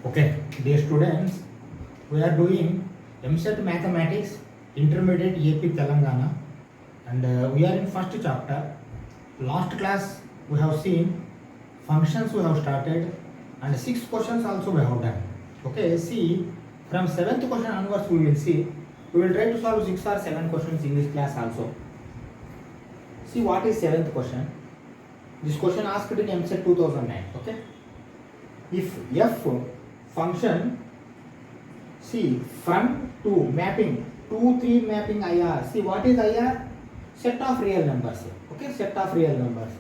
Okay, dear students, we are doing MSET Mathematics Intermediate AP Telangana, and we are in first chapter. Last class we have seen functions we have started, and 6 questions also we have done. Okay, see from 7th question onwards we will see. We will try to solve 6 or 7 questions in this class also. See what is 7th question. This question asked in MSET 2009. Okay, if f function, see from to mapping 2 3 mapping IR. See what is IR? Set of real numbers. Okay, set of real numbers.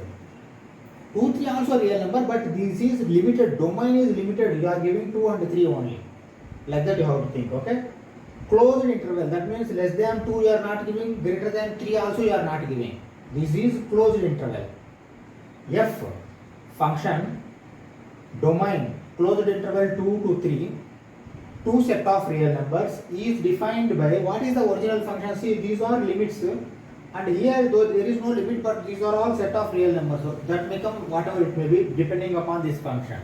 2 3 also real number, but this is limited, domain is limited. You are giving 2 and 3 only, like that you have to think. Okay, closed interval, that means less than 2 you are not giving, greater than 3 also you are not giving. This is closed interval. F function, domain closed interval 2 to 3, 2 set of real numbers is defined by what is the original function. See, these are limits, and here though there is no limit, but these are all set of real numbers, so that may come whatever it may be depending upon this function.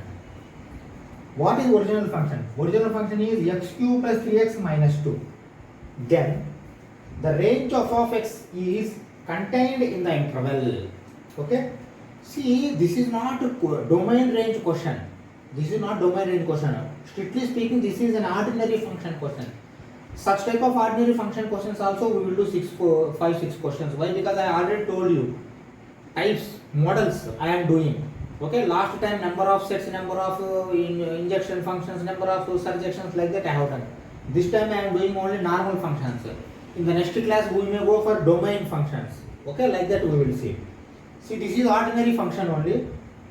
What is original function? Original function is x cube plus 3x minus 2. Then the range of x is contained in the interval. Okay, see, this is not a domain range question. This is not domain range question. Strictly speaking, this is an ordinary function question. Such type of ordinary function questions also we will do 5 6 questions. Why? Because I already told you types, models I am doing. Okay, last time number of sets, number of injection functions, number of surjections, like that I have done. This time I am doing only normal functions. In the next class we may go for domain functions. Okay, like that we will see. See, this is ordinary function only,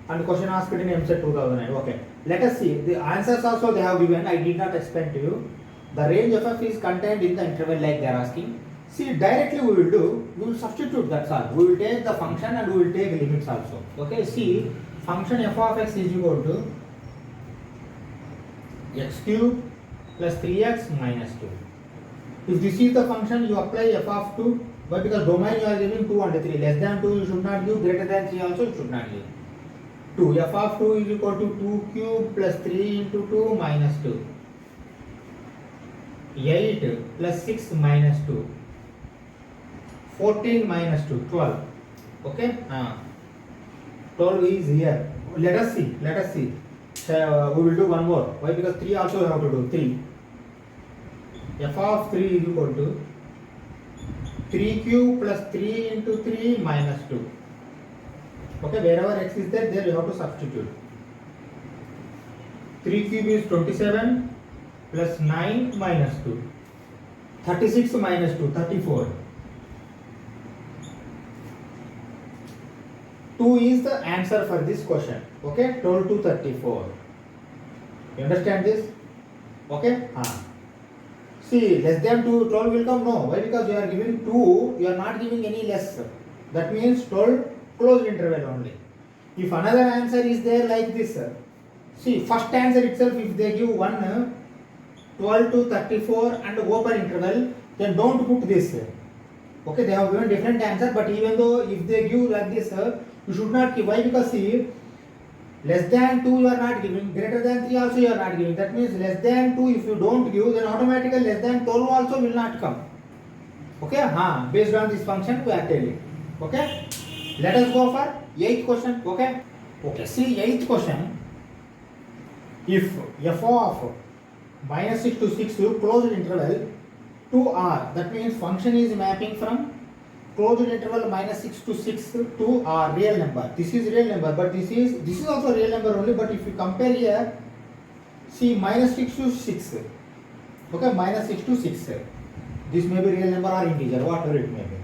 and question asked in MSET 2009. Okay, let us see the answers also they have given. I did not explain to you. The range of f is contained in the interval, like they are asking. See, directly we will do, we will substitute, that's all. We will take the function and we will take limits also. Okay, see, function f of x is equal to x cube plus 3x minus 2. If this is the function, you apply f of 2. Why? Because domain you are giving 2 and 3. Less than 2 you should not give, greater than 3 also you should not give. 2, f of 2 is equal to 2 cube plus 3 into 2 minus 2. 8 plus 6 minus 2. 14 minus 2, 12. Okay, 12 is here. Let us see. We will do one more. Why? Because 3 also we have to do. 3. F of 3 is equal to 3 cube plus 3 into 3 minus 2. Okay, wherever x is there you have to substitute. 3 cube is 27 plus 9 minus 2. 36 minus 2, 34. 2 is the answer for this question. Okay, 12 to 34. You understand this? Okay? See, less than 2, 12 will come? No. Why? Because you are giving 2, you are not giving any less. That means 12 closed interval only. If another answer is there like this, see, first answer itself, if they give 1, 12 to 34 and open interval, then don't put this. Okay, they have given different answer, but even though if they give like this, you should not give. Why? Because see, less than 2 you are not giving, greater than 3 also you are not giving. That means less than 2 if you don't give, then automatically less than 12 also will not come. Okay, based on this function we are telling. Okay, let us go for 8th question. Okay, see, 8th question. If f of minus 6 to 6 closed interval to R, that means function is mapping from closed interval minus 6 to 6 to R, real number. This is real number, but this is also real number only, but if you compare here, see, minus 6 to 6. Okay, minus 6 to 6. This may be real number or integer, whatever it may be.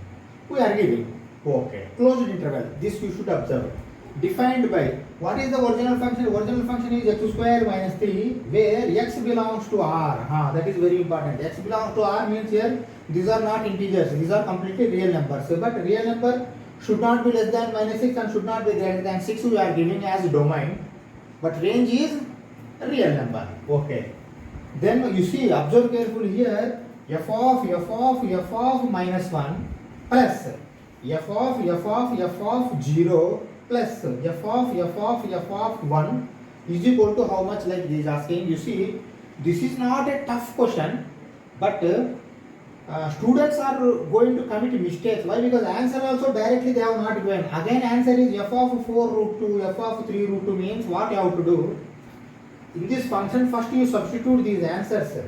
We are giving. Okay, closed interval. This you should observe. Defined by what is the original function? Original function is x square minus 3, where x belongs to R. That is very important. X belongs to R means here these are not integers, these are completely real numbers. But real number should not be less than minus 6 and should not be greater than 6. We are giving as domain, but range is real number. Okay. Then you see, observe carefully here, f of minus 1 plus f of 0 plus f of 1 is equal to how much, like this is asking. You see, this is not a tough question, but students are going to commit mistakes. Why? Because answer also directly they have not given. Again answer is f of 4 root 2, f of 3 root 2 means what you have to do? In this function first you substitute these answers,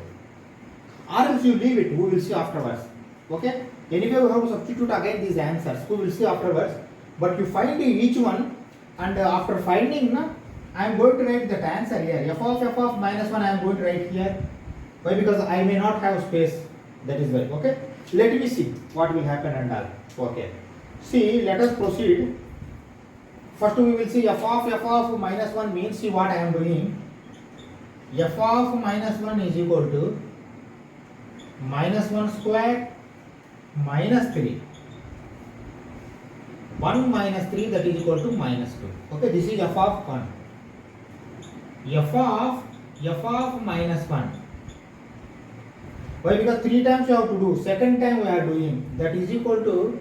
or else you leave it. We will see afterwards. Okay? Anyway, we have to substitute again these answers. We will see afterwards. But you find each one, and after finding, I am going to write that answer here. F of minus 1 I am going to write here. Why? Because I may not have space. That is why. Okay? Let me see what will happen and all. Okay. See, let us proceed. First we will see f of minus 1 means, see what I am doing. F of minus 1 is equal to minus 1 square minus 3. 1 minus 3, that is equal to minus 2. Okay, this is f of 1. F of minus 1. Why? Because 3 times you have to do. Second time we are doing. That is equal to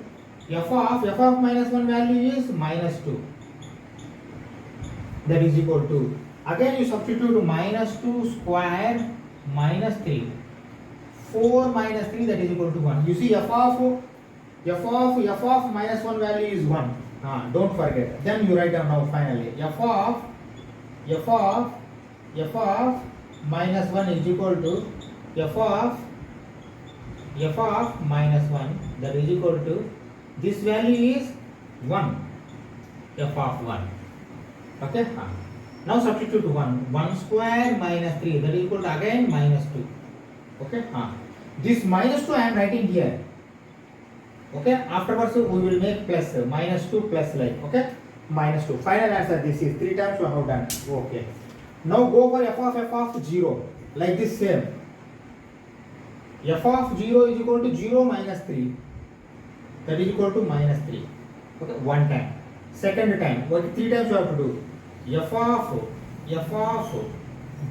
f of minus 1 value is minus 2. That is equal to, again you substitute minus 2 square minus 3. 4 minus 3, that is equal to 1. You see, f of minus 1 value is 1. Don't forget. Then you write down now finally. F of minus 1 is equal to f of minus 1, that is equal to, this value is 1. F of 1. Okay? Now substitute 1. 1 square minus 3, that is equal to again minus 2. Okay? This minus 2 I am writing here. Okay? Afterwards we will make plus, minus 2 plus like. Okay? Minus 2. Final answer this is. 3 times we have done. Okay. Now go for f of 0. Like this same. F of 0 is equal to 0 minus 3. That is equal to minus 3. Okay? One time. Second time. What 3 times you have to do? F of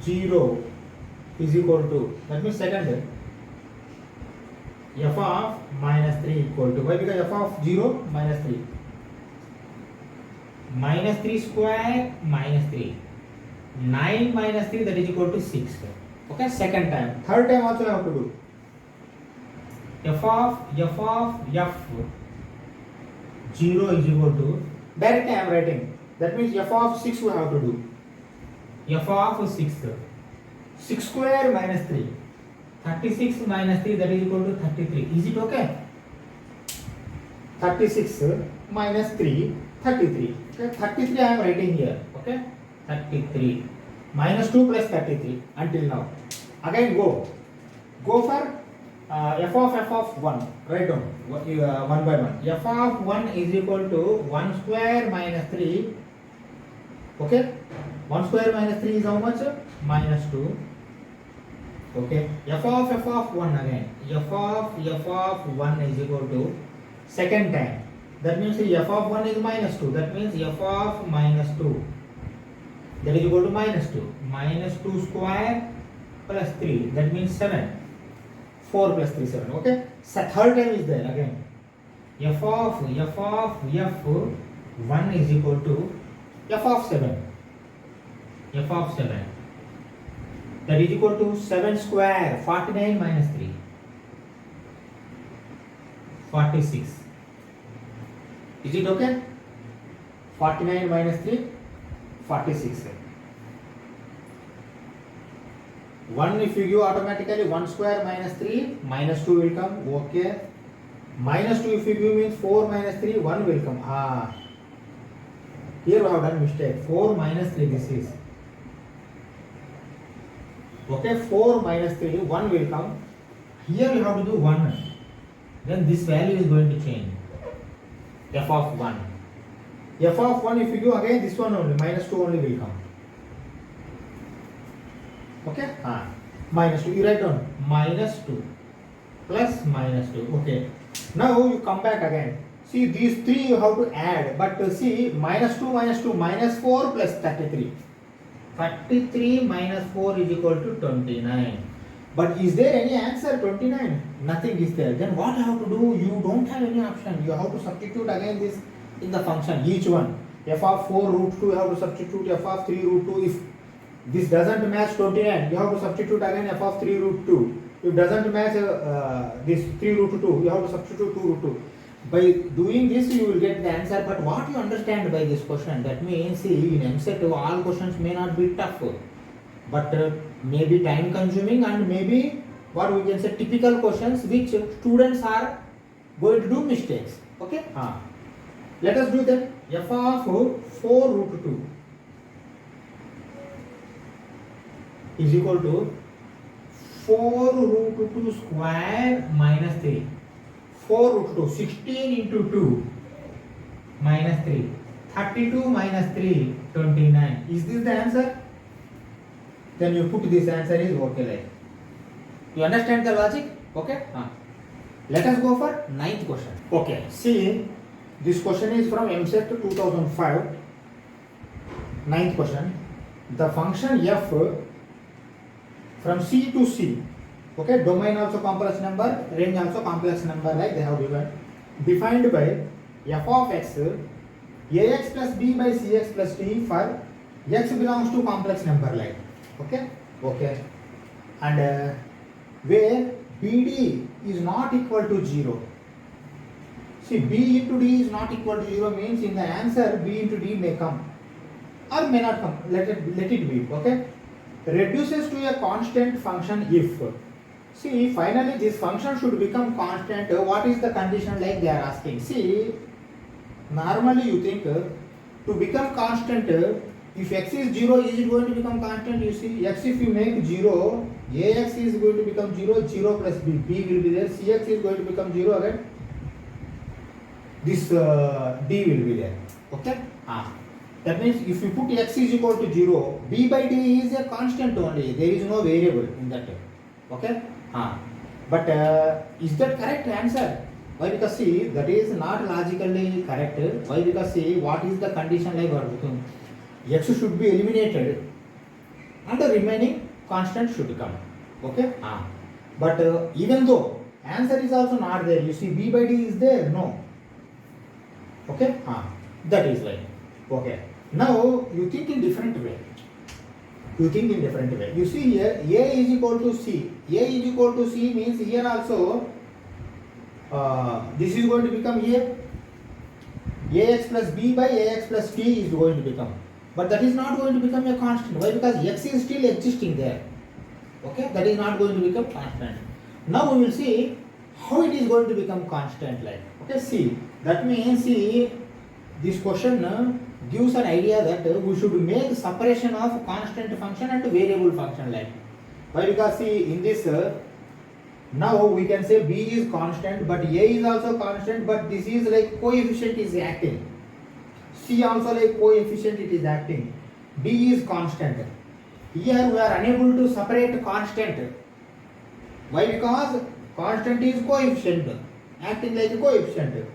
0 is equal to, that means second, f of minus 3 equal to, why? Because f of 0 minus 3. Minus 3 square minus 3. 9 minus 3, that is equal to 6. Okay, second time. Third time also you have to do. F 0 is equal to, directly I am writing. That means f of 6 we have to do. F of 6. 6 square minus 3. 36 minus 3, that is equal to 33. Is it okay? 36 minus 3, 33. Okay, 33 I am writing here. Okay, 33. Minus 2 plus 33 until now. Again go for f of 1. Write down one by one. F of 1 is equal to 1 square minus 3. Okay, 1 square minus 3 is how much? Minus 2. Okay, f of 1 again. F of 1 is equal to, second time. That means f of 1 is minus 2. That means f of minus 2, that is equal to minus 2. Minus 2 square plus 3. That means 7. 4 plus 3, 7. Okay. So third time is there again. F of 1 is equal to f of 7. F of 7. That is equal to 7 square. 49 minus 3. 46. Is it okay? 49 minus 3. 46. 1 if you give automatically, 1 square minus 3, minus 2 will come. Okay. Minus 2 if you give means 4 minus 3, 1 will come. Here we have done mistake. 4 minus 3 this is. Okay, 4 minus 3, 1 will come. Here you have to do 1. Then this value is going to change. F of 1. F of 1 if you do again this one only, minus 2 only will come. Okay? Minus 2. You write down minus 2 plus minus 2. Okay. Now you come back again. See these 3 you have to add. But see minus 2 minus 2 minus 4 plus 33. 33 minus 4 is equal to 29. But is there any answer 29? Nothing is there. Then what you have to do? You don't have any option. You have to substitute again this in the function. Each one. F of 4 root 2 you have to substitute. F of 3 root 2. If This doesn't match 29. You have to substitute again f of 3 root 2. If doesn't match this 3 root 2, you have to substitute 2 root 2. By doing this, you will get the answer. But what you understand by this question, that means see, in MCET all questions may not be tough, but maybe time consuming, and maybe what we can say typical questions which students are going to do mistakes. Okay? Let us do that. F of 4 root 2 is equal to 4 root 2 square minus 3. 4 root 2, 16 into 2 minus 3. 32 minus 3, 29. Is this the answer? Then you put this answer is okay. Like, you understand the logic? Okay? Let us go for 9th question. Okay, see, this question is from MCET 2005. 9th question. The function f from C to C. Okay, domain also complex number, range also complex number, like they have given. Defined by f of x, ax plus b by cx plus d for x belongs to complex number, like. Okay? Okay. And where BD is not equal to 0. See, B into D is not equal to 0 means in the answer B into D may come or may not come. Let it be. Okay? Reduces to a constant function if. See, finally this function should become constant. What is the condition, like they are asking? See, normally you think to become constant, if x is 0, is it going to become constant? You see, x if you make 0, ax is going to become 0, 0 plus b, b will be there, cx is going to become 0 again, this d will be there. Okay? That means if you put x is equal to 0, b by d is a constant only, there is no variable in that. Okay? But is that correct answer? Why? Because see, that is not logically correct. Why? Because see, what is the condition, like what? X should be eliminated and the remaining constant should come. Okay? But even though answer is also not there, you see b by d is there, no. Okay? That is why. Okay. Now you think in different way. You see here, A is equal to C. A is equal to C means here also this is going to become here. Ax plus b by ax plus t is going to become. But that is not going to become a constant. Why? Because x is still existing there. Okay? That is not going to become constant. Now we will see how it is going to become constant, like. Okay? See, that means see, this question gives an idea that we should make separation of constant function and variable function, like. Why? Because see, in this now we can say b is constant, but a is also constant, but this is like coefficient is acting. C also like coefficient it is acting. D is constant. Here we are unable to separate constant. Why? Because constant is coefficient, acting like a coefficient.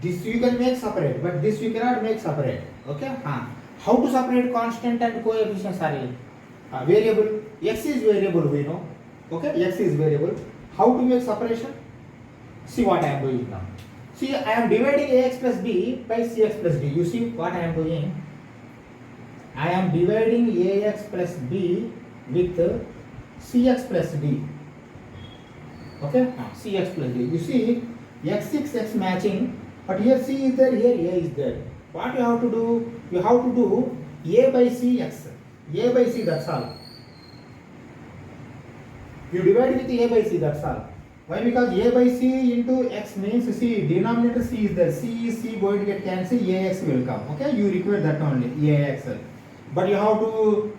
This you can make separate, but this you cannot make separate. Okay? How to separate constant and coefficient? Sorry, variable. X is variable, we know. Okay? X is variable. How to make separation? See what I am doing now. See, I am dividing ax plus b by cx plus d. You see what I am doing? I am dividing ax plus b with cx plus d. Okay? Cx plus d. You see, x6, x matching, but here c is there, here a is there. What you have to do? You have to do a by cx. A by c, that's all. You divide with a by c, that's all. Why? Because a by c into x means c, denominator c is there. C is c going to get cancelled, ax will come. Okay? You require that only, ax. But you have to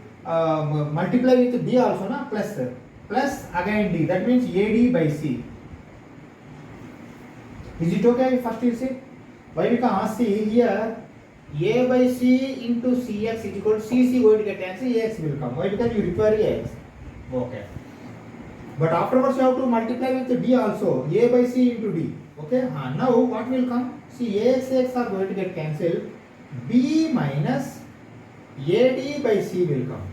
multiply with d also, na? Plus again d. That means ad by c. Is it okay? First you see. Why? Because see here, a by c into cx is equal to cc going to get cancelled, ax will come. Why? Because you require ax. Okay. But afterwards you have to multiply with d also, a by c into d. Okay? Now what will come? See, ax are going to get cancelled, b minus ad by c will come.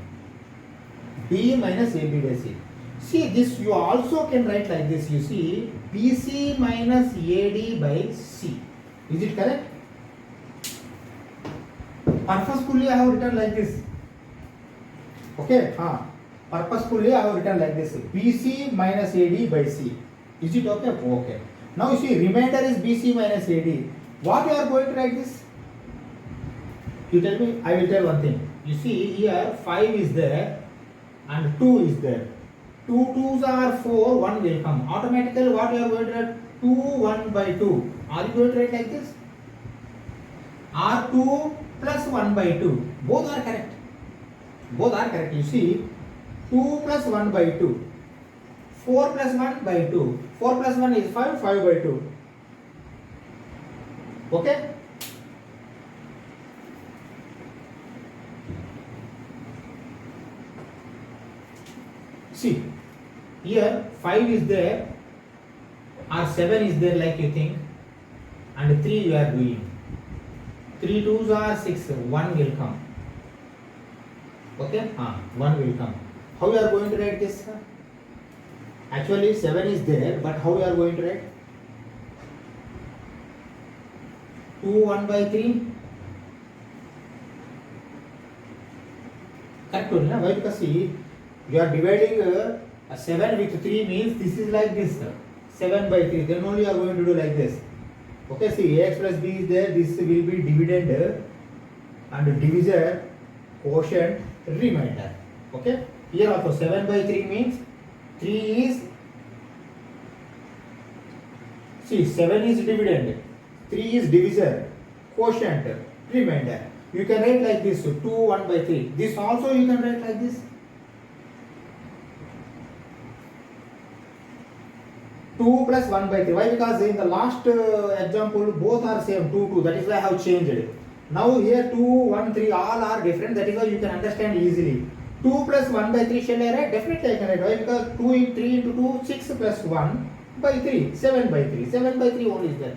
b minus ab by c. See, this you also can write like this. You see, bc minus ad by c. Is it correct? Purposefully I have written like this. Okay, purposefully I have written like this: BC minus AD by C. Is it okay? Okay. Now you see, remainder is BC minus AD. What you are going to write this? You tell me. I will tell one thing. You see here 5 is there and 2 is there. 2 2s are 4. 1 will come. Automatically what you are going to write? 2 1 by 2. Are you going to write like this? R2 plus 1 by 2. Both are correct. Both are correct. You see, 2 plus 1 by 2. 4 plus 1 by 2. 4 plus 1 is 5. 5 by 2. Okay? See, here 5 is there or 7 is there like you think, and 3 you are doing. 3 2s are 6. 1 will come. Okay? 1 will come. How you are going to write this? Actually 7 is there, but how you are going to write? 2 1 by 3. Correct only, why? Because see, you are dividing 7 with 3 means this is like this. 7 by 3. Then only you are going to do like this. Okay, see, ax plus b is there. This will be dividend and divisor, quotient, remainder. Okay, here also 7 by 3 means 3 is, see, 7 is dividend, 3 is divisor, quotient, remainder. You can write like this: 2 1 by 3. This also you can write like this: 2 plus 1 by 3. Why? Because in the last example both are same, 2 2. That is why I have changed it. Now here 2 1 3 all are different. That is why you can understand easily. 2 plus 1 by 3 shall I write? Definitely I can write. Why? Because 2 in 3 into 2, 6 plus 1 by 3, 7 by 3. 7 by 3 only is there.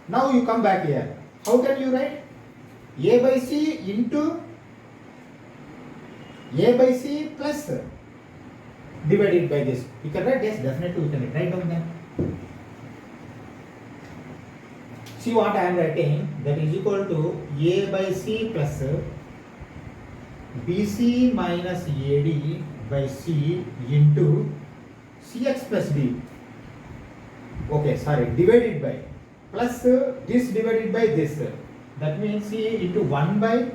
Now you come back here. How can you write? A by C into A by C plus divided by this. You can write? Yes, definitely you can write down there. See what I am writing, that is equal to A by C plus BC minus AD by C into CX plus D. Okay, sorry, divided by plus this divided by this. That means C into 1 by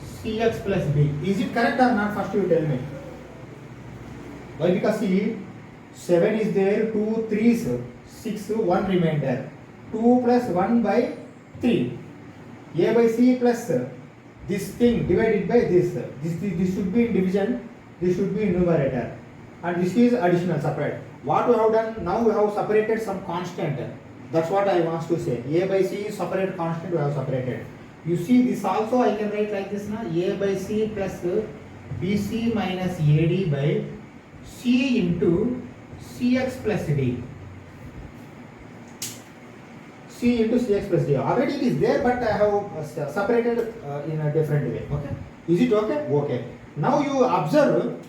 CX plus D. Is it correct or not? First you tell me. Why? Because see, 7 is there, 2 3s, 6, 1 remainder. 2 plus 1 by 3. A by C plus this thing divided by this. This should be in division, this should be in numerator. And this is additional separate. What we have done, now we have separated some constant. That's what I want to say. A by C is separate constant, we have separated. You see this also I can write like this now. A by C plus BC minus AD by C into CX plus D. C into Cx plus D. Already it is there, but I have separated in a different way. Okay? Is it okay? Okay. Now you observe,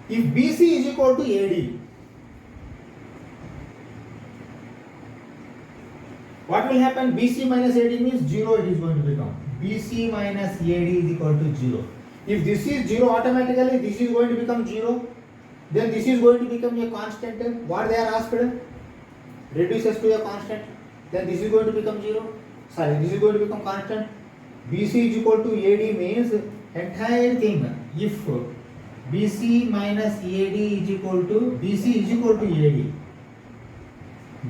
if BC is equal to AD, what will happen? BC minus AD means 0 it is going to become. BC minus AD is equal to 0. If this is 0, automatically this is going to become 0. Then this is going to become a constant. What they are asked? Reduces to a constant. Then this is going to become 0. Sorry, this is going to become constant. BC is equal to AD means entire thing. If BC minus AD is equal to, BC is equal to AD.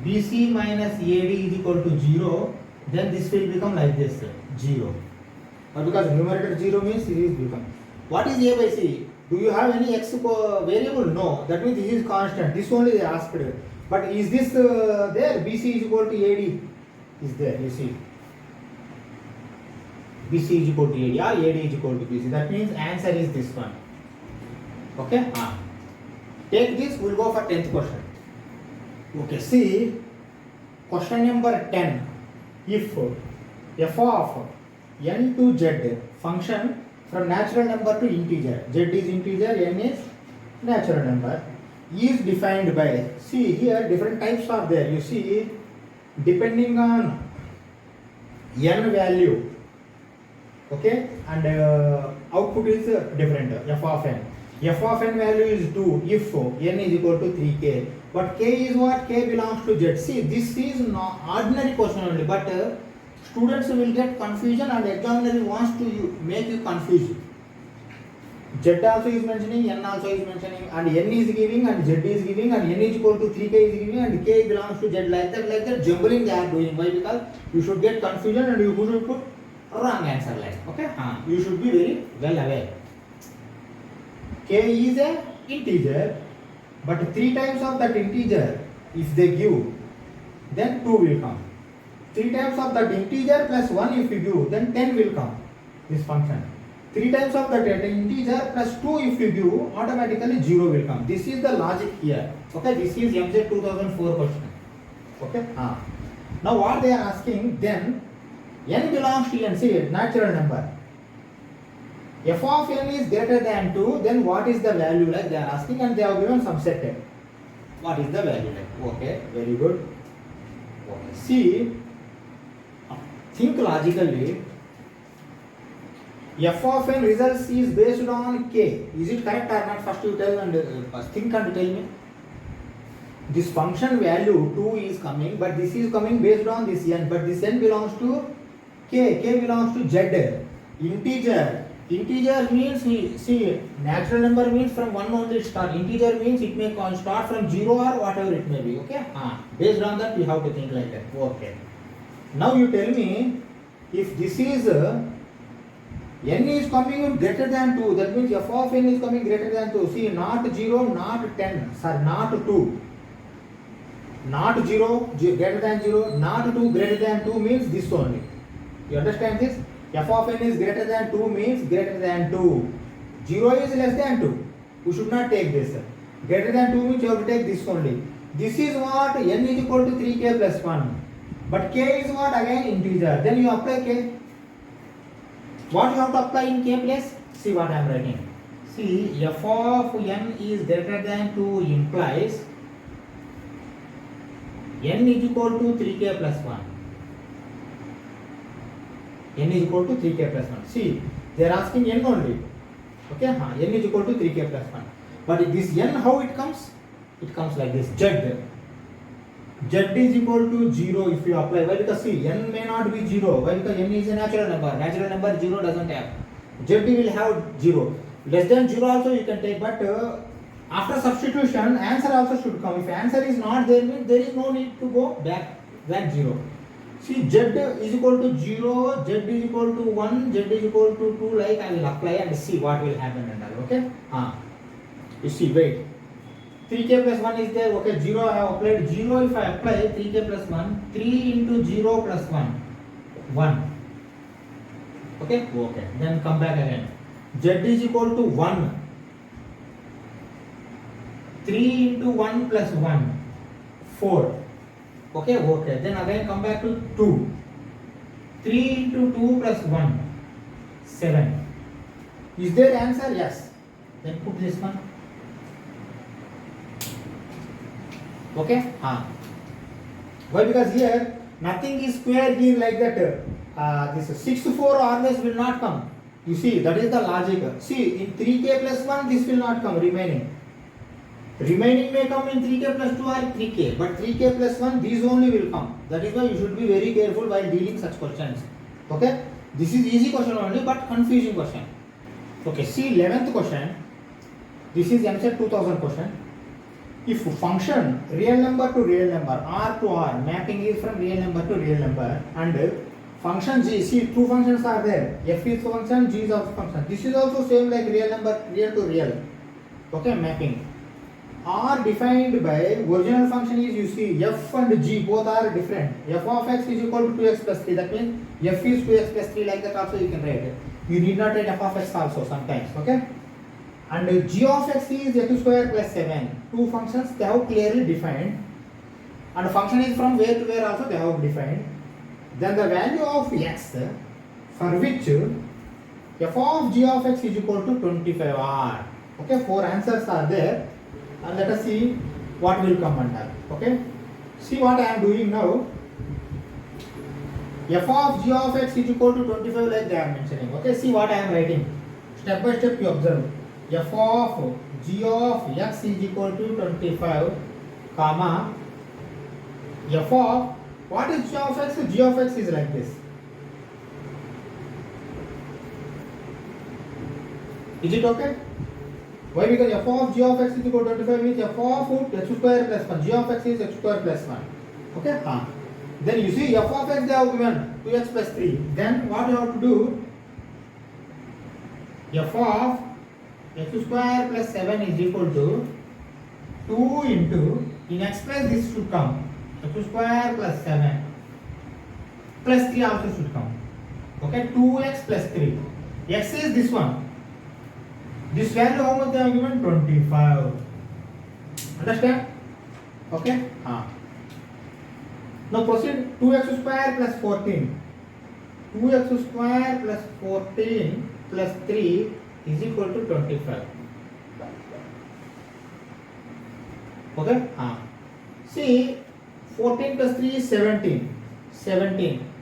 BC minus AD is equal to 0, then this will become like this, 0. But because numerator 0 means it is become. What is A by C? Do you have any x variable? No. That means this is constant. This only they asked. But is this there? BC is equal to AD. Is there, you see. BC is equal to AD or AD is equal to BC. That means answer is this one. Okay? Take this, we will go for 10th question. Okay, see, question number 10. If f of n to z function from natural number to integer, z is integer, n is natural number, is defined by, see here different types are there. You see, depending on n value, okay, and output is different, f of n. F of n value is 2 if n is equal to 3k. But k is what? K belongs to z. See, this is not ordinary question only, but students will get confusion and examiner wants to make you confused. Z also is mentioning, n also is mentioning, and n is giving, and z is giving, and n is equal to 3k is giving, and k belongs to z, like that, jumbling they are doing. Why? Because you should get confusion and you should put wrong answer, like, okay? You should be very well aware. K is a integer, but 3 times of that integer, if they give, then 2 will come. 3 times of that integer plus 1 if you give, then 10 will come, this function. 3 times of that integer plus 2 if you give, automatically 0 will come. This is the logic here. Okay, this is MZ 2004 question. Okay, now what they are asking, then n belongs to n, see, natural number. F of n is greater than 2, then what is the value, like they are asking, and they have given some set. What is the value, like? Okay, very good. Okay. See, think logically. F of n results is based on k. Is it correct or not? First you tell and think and tell me. This function value 2 is coming, but this is coming based on this n, but this n belongs to k. K belongs to z. Integer. Integer means, see, natural number means from 1 only it start. Integer means it may start from 0 or whatever it may be. Okay? Based on that, we have to think like that. Okay. Now you tell me, if this is n is coming greater than 2, that means f of n is coming greater than 2. See, not 0, not 10, sorry, not 2. Not 0, greater than 0, not 2, greater than 2 means this only. You understand this? F of n is greater than 2 means greater than 2. 0 is less than 2. We should not take this. Greater than 2 means you have to take this only. This is what? N is equal to 3k plus 1. But k is what? Again integer. Then you apply k. What you have to apply in k place? See what I am writing. See, f of n is greater than 2 implies n is equal to 3k plus 1. N is equal to 3k plus 1. See, they are asking n only. Okay, n is equal to 3k plus 1. But this n, how it comes? It comes like this. Z. Z is equal to 0 if you apply. Why? Because see, n may not be 0. Why? Because n is a natural number. Natural number 0 doesn't have. Z will have 0. Less than 0 also you can take, but after substitution, answer also should come. If answer is not there, means there is no need to go back than 0. See, z is equal to 0, z is equal to 1, z is equal to 2, like I will apply and see what will happen and all. Okay? You see, wait. 3k plus 1 is there. Okay, 0 I have applied. 0 if I apply 3k plus 1, 3 into 0 plus 1, 1. Okay? Okay. Then come back again. Z is equal to 1. 3 into 1 plus 1, 4. Okay, okay. Then again come back to 2. 3 into 2 plus 1, 7. Is there answer? Yes. Then put this one. Okay? Why? Because here nothing is square here like that. This 6 to 4 always will not come. You see, that is the logic. See, in 3k plus 1 this will not come, remaining. Remaining may come in 3k plus 2 or 3k, but 3k plus 1 these only will come. That is why you should be very careful while dealing such questions. Okay? This is easy question only, but confusing question. Okay, see 11th question. This is MCET 2000 question. If function real number to real number, R to R, mapping is from real number to real number, and function G, see two functions are there. F is function, G is also function. This is also same like real number, real to real. Okay, mapping. R defined by original function is, you see, f and g both are different. F of x is equal to 2x plus 3. That means f is 2x plus 3, like that also you can write. You need not write f of x also sometimes. Okay? And g of x is x square plus 7. Two functions they have clearly defined. And function is from where to where also they have defined. Then the value of x for which f of g of x is equal to 25r. Okay? 4 answers are there. And let us see what will come under. Okay? See what I am doing now. F of g of x is equal to 25, like they are mentioning. Okay? See what I am writing. step by step you observe. F of g of x is equal to 25, comma, f of, what is g of x? G of x is like this. Is it okay? Why? Because f of g of x is equal to 25 means f of x square plus 1. G of x is x square plus 1. Okay? Then you see f of x they have given 2x plus 3. Then what you have to do? F of x square plus 7 is equal to 2 into, in x place this should come, x square plus 7 plus 3 also should come. Okay? 2x plus 3. X is this one. This value how much they have given? 25. Understand? Okay? Now proceed. 2x square plus 14. 2x square plus 14 plus 3 is equal to 25. Okay? See, 14 plus 3 is 17. 17.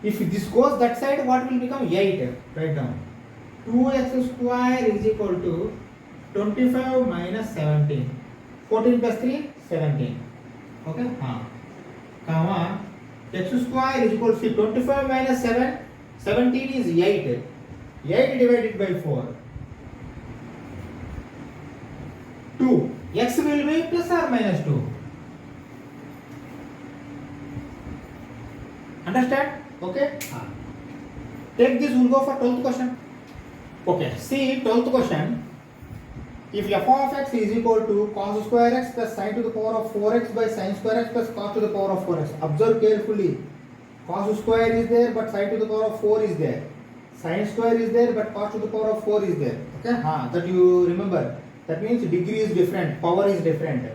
If this goes that side, what will become? 8. Write down. 2x square is equal to 25 minus 17. 14 plus 3, 17. Okay? Comma, x square is equal to 25 minus 7. 17 is 8. 8 divided by 4. 2. X will be plus or minus 2. Understand? Okay? Take this, we'll go for 12th question. Okay, see 12th question. If f of x is equal to cos square x plus sin to the power of 4x by sin square x plus cos to the power of 4x. Observe carefully. Cos square is there but sin to the power of 4 is there. Sin square is there but cos to the power of 4 is there. Okay? That you remember. That means degree is different, power is different.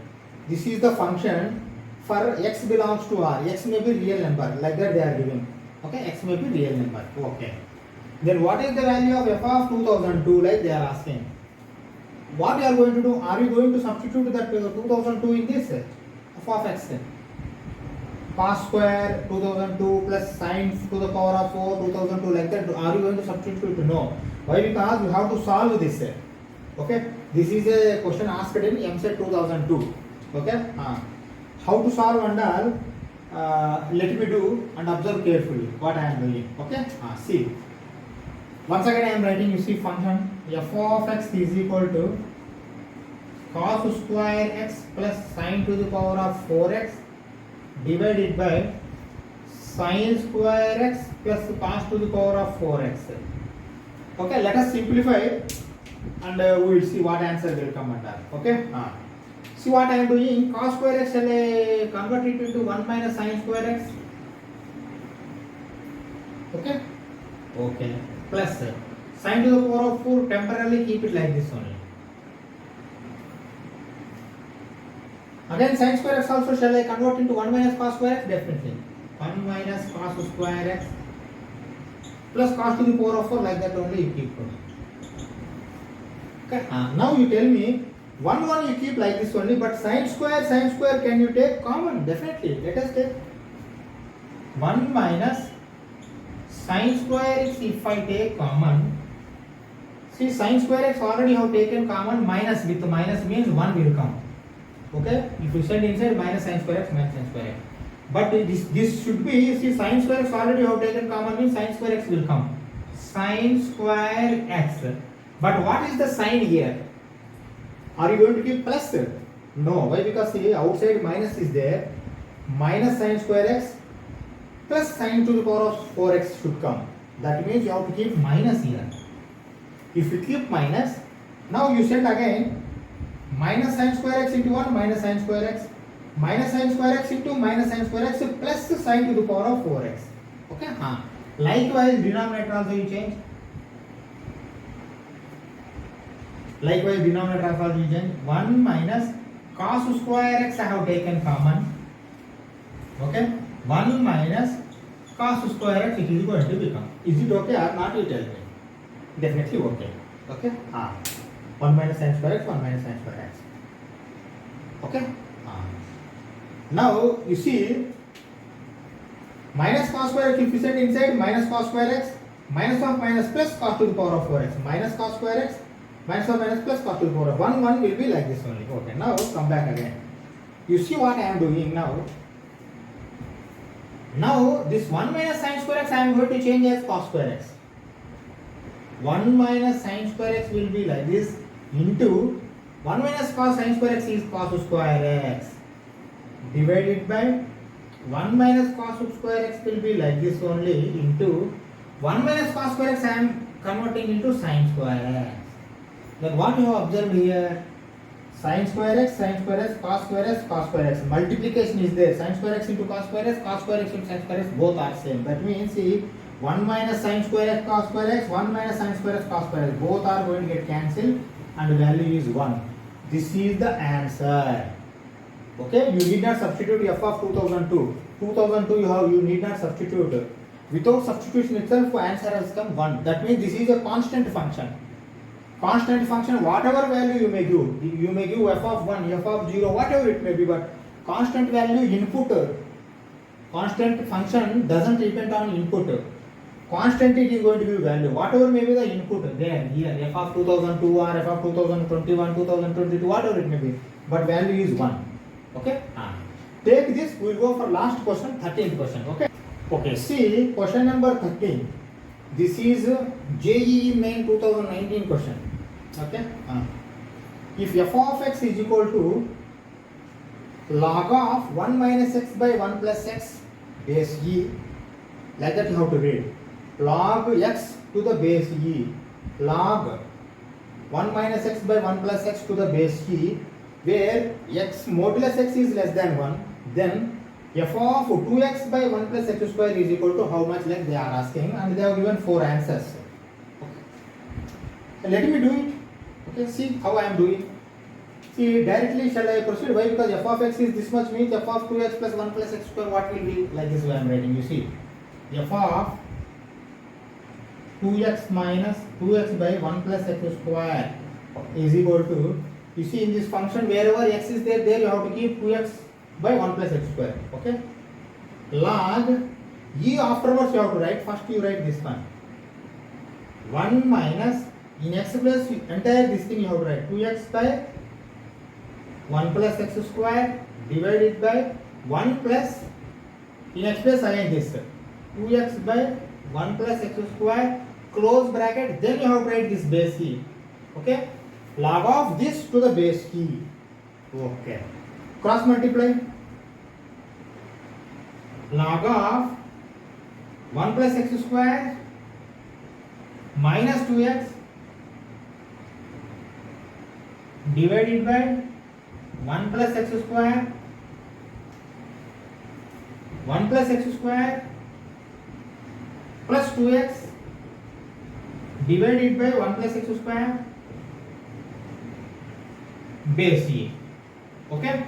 This is the function for x belongs to R. X may be real number, like that they are giving. Okay? X may be real number. Okay. Then what is the value of f of 2002, like they are asking. What you are going to do? Are you going to substitute that 2002 in this? F of x. Cos square 2002 plus sin to the power of 4 2002, like that. Are you going to substitute? No. Why? Because you have to solve this. Okay. This is a question asked in MSET 2002. Okay. How to solve and all, let me do and observe carefully what I am doing. Okay. See. Once again I am writing, you see function f of x is equal to cos square x plus sin to the power of 4x divided by sin square x plus cos to the power of 4x. Okay, let us simplify and we will see what answer will come under. Okay. See what I am doing. Cos square x shall I convert it into 1 minus sin square x. Okay. Okay. Plus sin to the power of 4, temporarily keep it like this only. Again sin square x also shall I convert into 1 minus cos square x? Definitely. 1 minus cos square x plus cos to the power of 4, like that only you keep. Okay. Now you tell me 1 you keep like this only, but sin square can you take common? Definitely. Let us take 1 minus sin square x. If I take common, see sin square x already have taken common, minus with minus means 1 will come. Okay, if you send inside minus sin square x minus sin square x, but this should be, see sin square x already have taken common means sin square x will come, sin square x. But what is the sign here? Are you going to keep plus? No. Why? Because see outside minus is there, minus sin square x plus sin to the power of 4x should come. That means you have to keep minus here. If you keep minus, now you send again minus sin square x into 1 minus sin square x minus sin square x into minus sin square x plus sin to the power of 4x. Okay. Likewise denominator also you change. Likewise denominator also you change. 1 minus cos square x I have taken common. Okay. 1 minus cos square x, it is going to become. Is it okay or not? You tell me. Definitely okay. Okay. 1 minus sin square x, 1 minus sin square x. Okay. Now you see minus cos square x, if you set inside minus cos square x minus of minus plus cos to the power of 4x, minus cos square x, minus of minus plus cos to the power of 1 will be like this only. Okay, now come back again. You see what I am doing now. Now this 1 minus sin square x I am going to change as cos square x. 1 minus sin square x will be like this into 1 minus cos sin square x is cos square x divided by 1 minus cos square x will be like this only into 1 minus cos square x I am converting into sin square x. Then what you have observed here? Sin square x, cos square x, cos square x. Multiplication is there. Sin square x into cos square x into sin square x, both are same. That means see 1 minus sin square x cos square x, 1 minus sin square x cos square x. Both are going to get cancelled and the value is 1. This is the answer. Okay, you need not substitute f of 2002. 2002 you need not substitute. Without substitution itself answer has come 1. That means this is a constant function. Constant function, whatever value you may give f of 1, f of 0, whatever it may be, but constant value input. Constant function doesn't depend on input. Constant it is going to be value. Whatever may be the input there, here, f of 2002 or f of 2021, 2022, whatever it may be, but value is 1. Okay? Take this, we will go for last question, 13th question. Okay? Okay, see question number 13. This is JEE Main 2019 question. Okay? If f of x is equal to log of 1 minus x by 1 plus x base e, like that you have to read. Log x to the base e, log 1 minus x by 1 plus x to the base e, where x modulus x is less than 1, then f of 2x by 1 plus x square is equal to how much, like they are asking, and they have given 4 answers. Okay. Let me do it. Okay, see how I am doing. See, directly shall I proceed? Why? Because f of x is this much, means f of 2x plus 1 plus x square, what will be? Like this way I am writing. You see, f of 2x minus 2x by 1 plus x square is equal to, you see in this function wherever x is there you have to keep 2x by 1 plus x square. Okay, log e, afterwards you have to write, first you write this one, 1 minus, in x place entire this thing you have to write, 2x by 1 plus x square divided by 1 plus, in x place again this 2x by 1 plus x square close bracket, then you have to write this base e. Okay, log of this to the base e. Okay, cross multiply, log of 1 plus x square minus 2x divided by 1 plus x square, 1 plus x square plus 2x divided by 1 plus x square base e. Okay?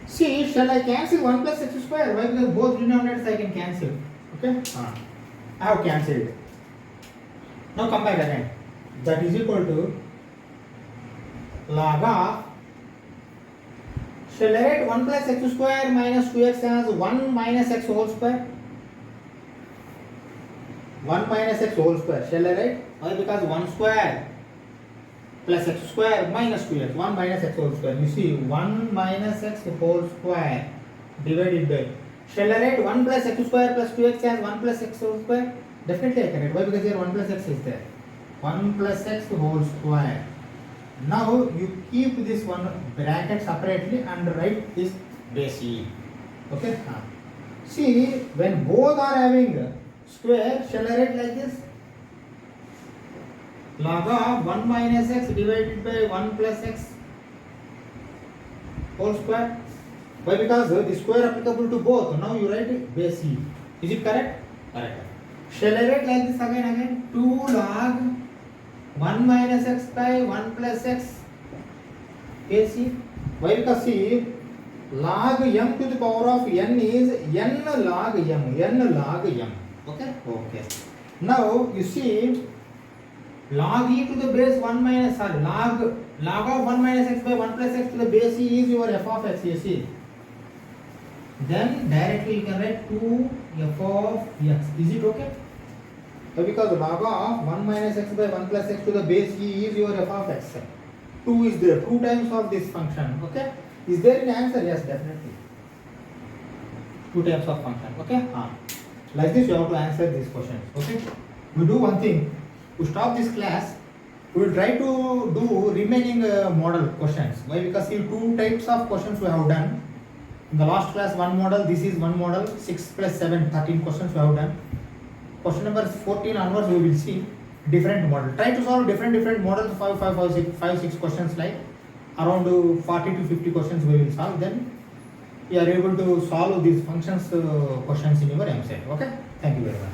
See, shall I cancel 1 plus x square? Why? Because both denominators I can cancel. Okay? I have cancelled. Now come back again. That is equal to log of, shall I write 1 plus x square minus 2x as 1 minus x whole square? 1 minus x whole square. Shall I write? Why? Because 1 square plus x square minus 2x. 1 minus x whole square. You see, 1 minus x whole square divided by, shall I write 1 plus x square plus 2x as 1 plus x whole square? Definitely I can write. Why? Because here 1 plus x is there. 1 plus x whole square. Now you keep this one bracket separately and write this base e. Okay? See, when both are having square, shall I write like this? Log of 1 minus x divided by 1 plus x whole square. Why? Because the square applicable to both. Now you write base e. Is it correct? Correct. Shall I write like this again? 2 log 1 minus x by 1 plus x base e. Why? Because see, log m to the power of n is n log m. N log m. Okay? Okay. Now you see, log e to the base 1 minus, log of 1 minus x by 1 plus x to the base e is your f of x. You see. Then directly you can write 2 f of x. Is it okay? So because log of 1 minus x by 1 plus x to the base e is your f of x. 2 is there, 2 times of this function. Okay, is there an answer? Yes, definitely. 2 times of function. Okay, like this you have to answer these questions. Okay, we do one thing, we stop this class, we will try to do remaining model questions. Why? Because see, 2 types of questions we have done in the last class. One model, this is one model, 6 plus 7, 13 questions we have done. Question number 14 onwards we will see different model. Try to solve different models, 5, 6 questions, like around 40 to 50 questions we will solve. Then you are able to solve these functions questions in your MCET. Okay, thank you very much.